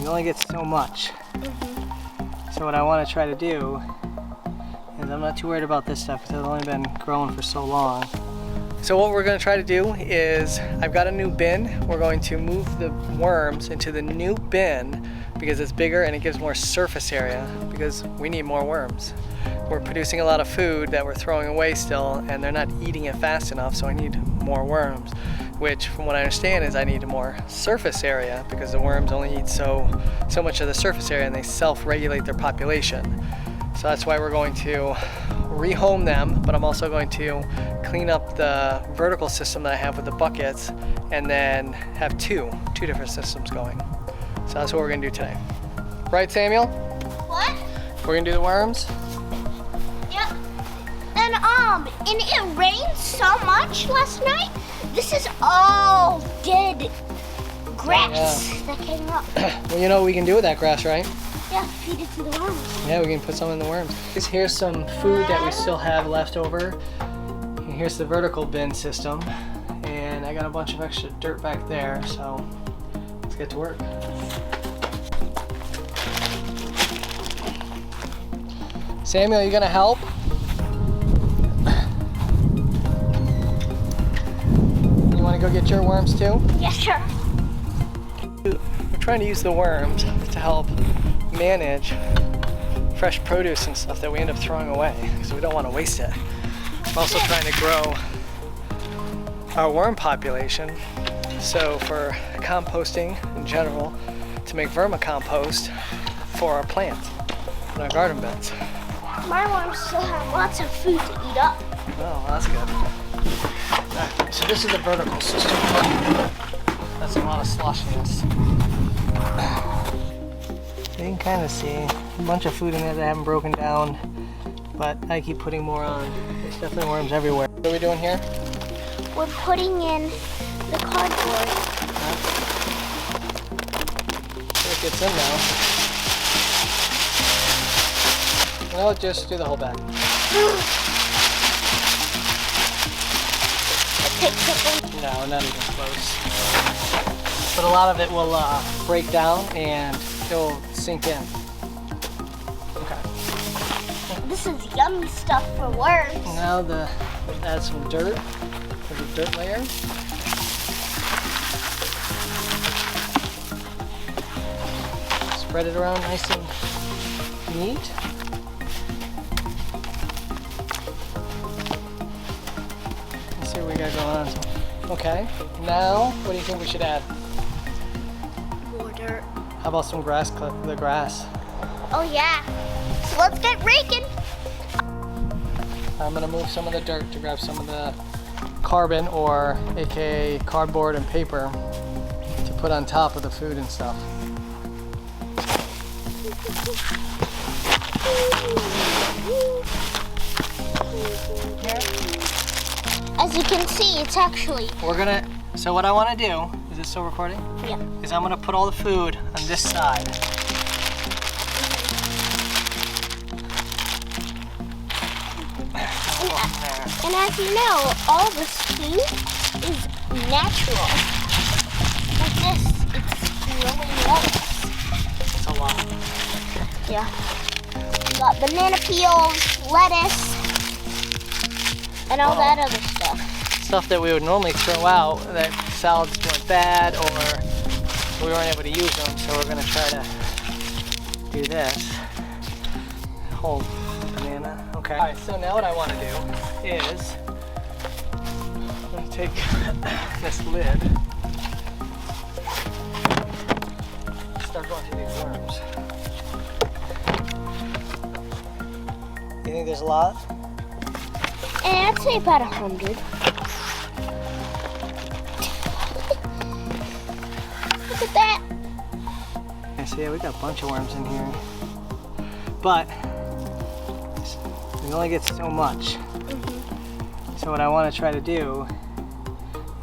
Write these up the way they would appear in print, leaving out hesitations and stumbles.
you only get so much. So what I want to try to do is, I'm not too worried about this stuff because it's only been growing for so long. So what we're going to try to do is, I've got a new bin. We're going to move the worms into the new bin because it's bigger and it gives more surface area because we need more worms. We're producing a lot of food that we're throwing away still, and they're not eating it fast enough, so I need more worms. Which, from what I understand, is I need more surface area because the worms only eat so much of the surface area and they self-regulate their population. So that's why we're going to rehome them, but I'm also going to clean up the vertical system that I have with the buckets and then have two different systems going. So that's what we're gonna do today. Right, Samuel? What? We're gonna do the worms? Yep. And it rained so much last night. This is all dead grass that came up. Well, you know what we can do with that grass, right? Yeah, feed it to the worms. Yeah, we can put some in the worms. Here's some food that we still have left over. And here's the vertical bin system. And I got a bunch of extra dirt back there, so let's get to work. Samuel, you gonna help? You wanna go get your worms too? Yeah, sure. We're trying to use the worms to help manage fresh produce and stuff that we end up throwing away because we don't want to waste it. We're also trying to grow our worm population, so for composting in general, to make vermicompost for our plants in our garden beds. My worms still have lots of food to eat up. Oh, well, that's good. Right, so this is the vertical system. That's a lot of sloshiness. You can kind of see a bunch of food in there that haven't broken down, but I keep putting more on. There's definitely worms everywhere. What are we doing here? We're putting in the cardboard. It gets in now. No, just do the whole bag. No, not even close. But a lot of it will break down and it'll sink in. Okay. This is yummy stuff for worms. Now add some dirt. There's a dirt layer. Spread it around nice and neat. Let's see what we got going on. Okay. Now, what do you think we should add? More dirt. How about some grass? The grass. Oh yeah. So let's get raking. I'm gonna move some of the dirt to grab some of the carbon, or aka cardboard and paper, to put on top of the food and stuff. As you can see, it's actually... So what I wanna do, is this still recording? Yeah. Is I'm gonna put all the food on this side. And as you know, all this food is natural. Like this, it's growing lettuce. It's a lot. Yeah. We got banana peels, lettuce, and all that other stuff. Stuff that we would normally throw out, that salads went bad or we weren't able to use them, so we're gonna try to do this. Whole banana. Okay. All right, so now what I want to do is I'm going to take this lid, start going through these worms. You think there's a lot? And I'd say about 100. Look at that. I see, we got a bunch of worms in here, but we only get so much. So what I want to try to do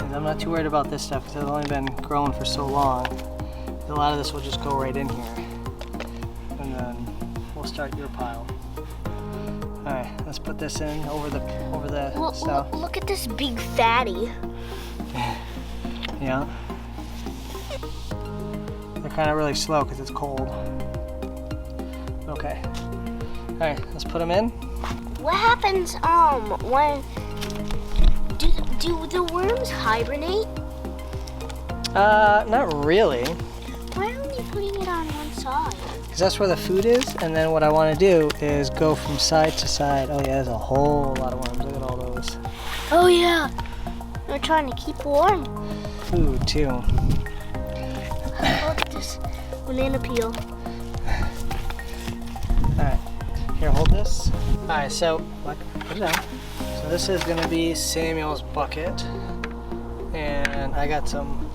is, I'm not too worried about this stuff because it's only been growing for so long. A lot of this will just go right in here, and then we'll start your pile. All right, let's put this in over the stuff. Look at this big fatty. Yeah. They're kind of really slow because it's cold. Okay. All right, let's put them in. What happens when do the worms hibernate? Not really. Why are we putting it on one side? Because that's where the food is, and then what I want to do is go from side to side. Oh yeah, there's a whole lot of worms. Look at all those. Oh yeah. We're trying to keep warm. Food too. Look at this banana peel. Alright, here, hold this. Alright, so, put it down. So this is going to be Samuel's bucket. And I got some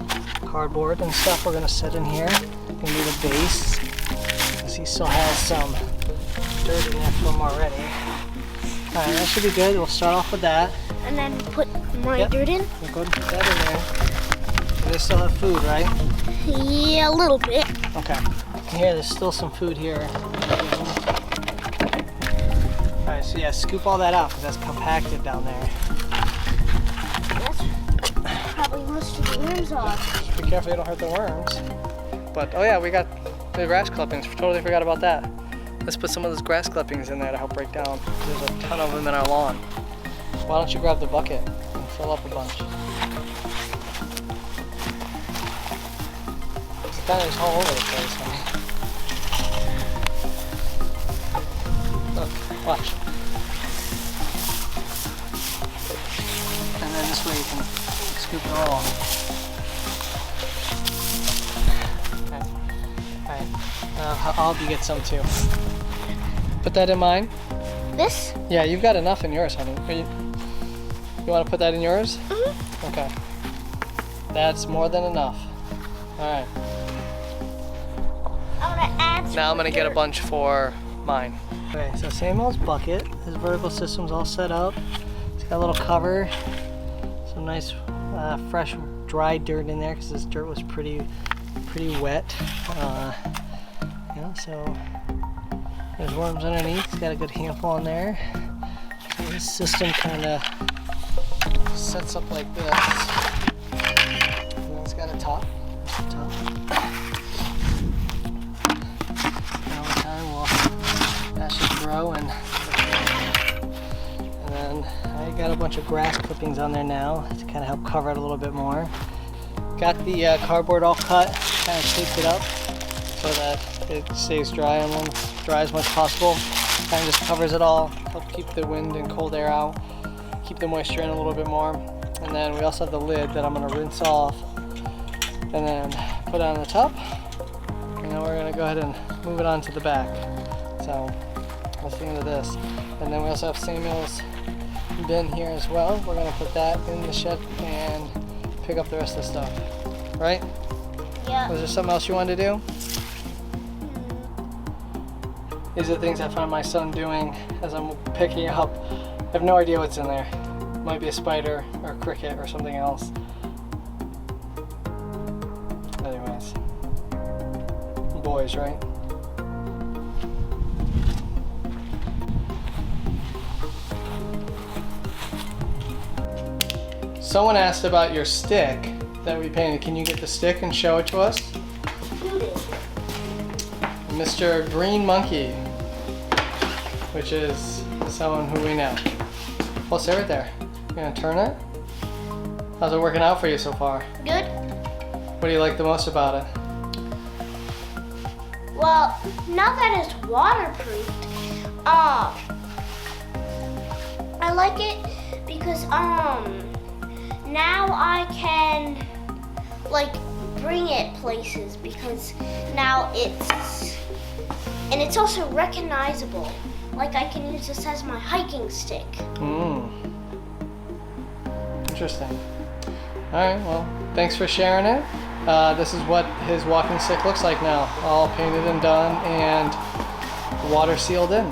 cardboard and stuff we're going to set in here. We need a base, because he still has some dirt in there from already. Alright, that should be good. We'll start off with that. And then put my dirt in? We'll go ahead and put that in there. And they still have food, right? Yeah, a little bit. Okay. Here, there's still some food here. Alright, so yeah, scoop all that out because that's compacted down there. That's probably most of the worms off. Be careful you don't hurt the worms. But, oh yeah, we got the grass clippings. Totally forgot about that. Let's put some of those grass clippings in there to help break down. There's a ton of them in our lawn. Why don't you grab the bucket and fill up a bunch? It's kind of just all over the place, honey. Look, watch. And then this way you can scoop it all. Alright, I'll help you get some too. Put that in mine. This? Yeah, you've got enough in yours, honey. You want to put that in yours? Mm-hmm. Okay. That's more than enough. Alright. I'm gonna add some Now I'm going to get a dirt. bunch for mine. Okay, so Samuel's bucket. His vertical system's all set up. It's got a little cover. Some nice fresh dry dirt in there because this dirt was pretty wet. Yeah, so there's worms underneath. It's got a good handful in there. So this system kind of sets up like this. And then it's got a top. There's the top. And over time, that should grow and then I got a bunch of grass clippings on there now to kind of help cover it a little bit more. Got the cardboard all cut, kind of taped it up so that it stays dry and dry as much as possible. Kind of just covers it all, help keep the wind and cold air out, keep the moisture in a little bit more. And then we also have the lid that I'm going to rinse off and then put it on the top. And then we're going to go ahead and move it on to the back. So that's the end of this. And then we also have Samuel's bin here as well. We're going to put that in the shed and pick up the rest of the stuff. Right? Yeah. Was there something else you wanted to do? These are the things I find my son doing as I'm picking up. I have no idea what's in there. It might be a spider or a cricket or something else. Anyways. Boys, right? Someone asked about your stick that we painted. Can you get the stick and show it to us? Who did? Mr. Green Monkey, which is someone who we know. Well, stay right there. You gonna turn it? How's it working out for you so far? Good. What do you like the most about it? Well, now that it's waterproofed, I like it because now I can like bring it places because now it's also recognizable. Like I can use this as my hiking stick. Interesting. All right, well, thanks for sharing it. This is what his walking stick looks like now, all painted and done and water sealed in.